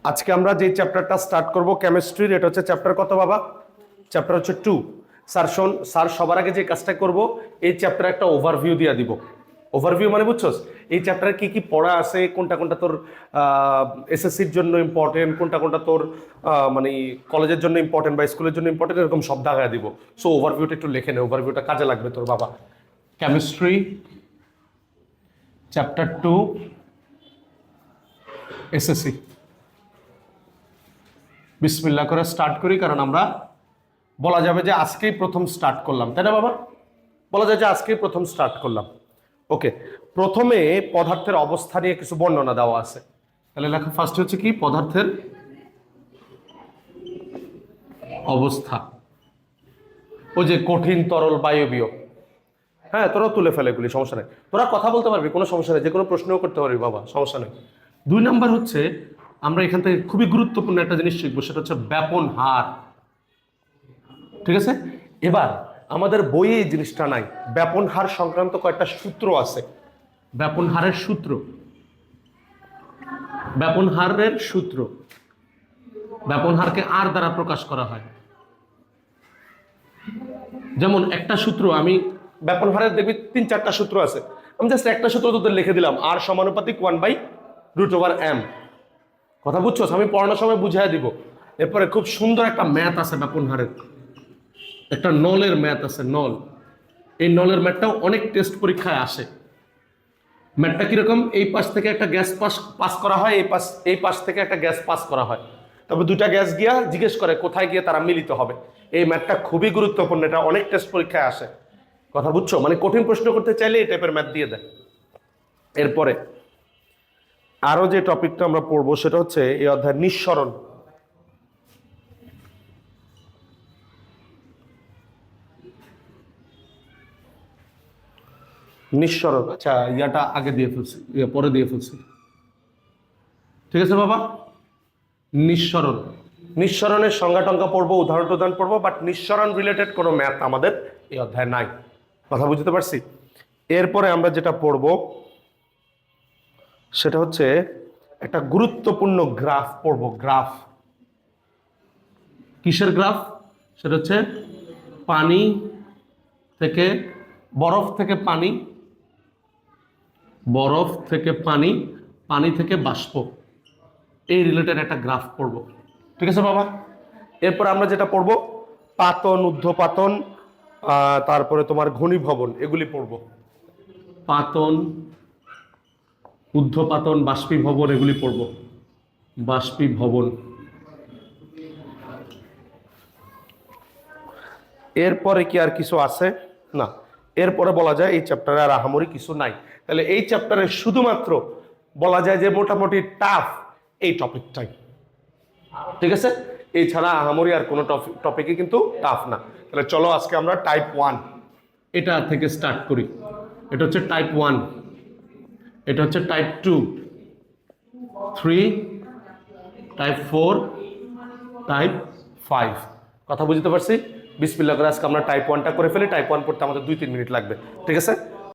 আজকে আমরা যে চ্যাপ্টারটা স্টার্ট করব কেমিস্ট্রির, এটা হচ্ছে চ্যাপ্টার কত বাবা? চ্যাপ্টার হচ্ছে 2। স্যার সবার আগে যে কাজটা করব, এই চ্যাপ্টারে একটা ওভারভিউ দিয়ে দিব। ওভারভিউ মানে বুঝছস, এই চ্যাপ্টারে কি কি পড়া আছে, কোনটা কোনটা তোর এসএসসির জন্য ইম্পর্টেন্ট, কোনটা কোনটা তোর মানে কলেজের জন্য ইম্পর্টেন্ট বা স্কুলের জন্য ইম্পর্টেন্ট, এরকম সব দাগায় দিব। সো ওভারভিউটা একটু লিখে নে, ওভারভিউটা কাজে লাগবে তোর বাবা। Chemistry chapter 2 SSC. বিসমিল্লাহ করে স্টার্ট করি, কারণ আমরা বলা যাবে যে আজকেই প্রথম স্টার্ট করলাম, তাই না বাবা? বলা যায় যে আজকেই প্রথম স্টার্ট করলাম। ওকে, প্রথমে পদার্থের অবস্থা নিয়ে কিছু বর্ণনা দেওয়া আছে। তাহলে লেখা ফার্স্ট হচ্ছে কি, পদার্থের অবস্থা। ওই যে কঠিন, তরল, বায়বীয়। হ্যাঁ, তোরাও তুলে ফেলে, এগুলি সমস্যা নেই। তোরা কথা বলতে পারবি, কোনো সমস্যা নেই, যে কোনো প্রশ্নও করতে পারবি বাবা, সমস্যা নেই। 2 নাম্বার হচ্ছে আমরা এখান থেকে খুবই গুরুত্বপূর্ণ একটা জিনিস শিখবো, সেটা হচ্ছে ব্যাপন হার। ঠিক আছে, এবার আমাদের বইয়ে এই জিনিসটা নাই। ব্যাপন হার সংক্রান্ত কয়েকটা সূত্র আছে। ব্যাপন হারের সূত্র, ব্যাপন হারের সূত্র, ব্যাপন হারকে আর দ্বারা প্রকাশ করা হয়। যেমন একটা সূত্র, আমি ব্যাপন হারের দেখবি 3-4টা সূত্র আছে, আমি জাস্ট একটা সূত্র তোদের লিখে দিলাম, আর সমানুপাতিক 1/√m। কথা বুঝছো? আমি পড়ানোর সময় বুঝাই দিব। এরপরে খুব সুন্দর একটা ম্যাথ আছে ব্যাপন হারের, একটা নলের ম্যাথ আছে, নল। এই নলের ম্যাথটাও অনেক টেস্ট পরীক্ষায় আসে। ম্যাথটা কিরকম, এই পাশ থেকে একটা গ্যাস পাস করা হয়, এই পাশ থেকে একটা গ্যাস পাস করা হয়, তবে দুটা গ্যাস গিয়া জিজ্ঞেস করে কোথায় গিয়ে তারা মিলিত হবে। এই ম্যাথটা খুবই গুরুত্বপূর্ণ, এটা অনেক টেস্ট পরীক্ষায় আসে। কথা বুঝছো? মানে কঠিন প্রশ্ন করতে চাইলে এই টাইপের ম্যাথ দিয়ে দেয়। এরপরে আরো যে টপিকটা আমরা পড়বো সেটা হচ্ছে এই অধ্যায় নিঃসরণ। নিঃসরণ, আচ্ছা ইয়াটা আগে দিয়ে ফেলছি, পরে দিয়ে ফেলছি। ঠিক আছে বাবা, নিঃসরণ। নিঃসরণের সংজ্ঞা টঙ্কা পড়বো, উদাহরণ টুদাহরণ পড়বো, বাট নিঃসরণ রিলেটেড কোনো ম্যাথ আমাদের এই অধ্যায় নাই। কথা বুঝতে পারছি? এরপরে আমরা যেটা পড়বো সেটা হচ্ছে একটা গুরুত্বপূর্ণ গ্রাফ পড়বো। গ্রাফ, কিসের গ্রাফ? সেটা হচ্ছে পানি থেকে, বরফ থেকে পানি, বরফ থেকে পানি, পানি থেকে বাষ্প, এই রিলেটেড একটা গ্রাফ পড়ব। ঠিক আছে বাবা? এরপর আমরা যেটা পড়বো পাতন, ঊর্ধ্বপাতন, তারপরে তোমার ঘনীভবন, এগুলি পড়ব। পাতন, ঊর্ধ্বপাতন, বাষ্পীভবন, এগুলি পড়ব। বাষ্পীভবন। এরপরে কি আর কিছু আছে? না, এরপরে বলা যায় এই চ্যাপ্টারে আর আহামরি কিছু নাই। তাহলে এই চ্যাপ্টারে শুধুমাত্র বলা যায় যে মোটামুটি টাফ এই টপিকটাই। ঠিক আছে, এছাড়া আহামরি আর কোনো টপিকে কিন্তু টাফ না। তাহলে চলো আজকে আমরা টাইপ 1 এটা থেকে স্টার্ট করি। এটা হচ্ছে টাইপ 1, এটা হচ্ছে টাইপ 2, 3, টাইপ 4, টাইপ 5। কথা বুঝতে পারছি? বিসমিল্লাহ করে আজকে আমরা টাইপ 1টা করে ফেলি। টাইপ 1 পড়তে আমাদের 2-3 মিনিট লাগবে। ঠিক আছে?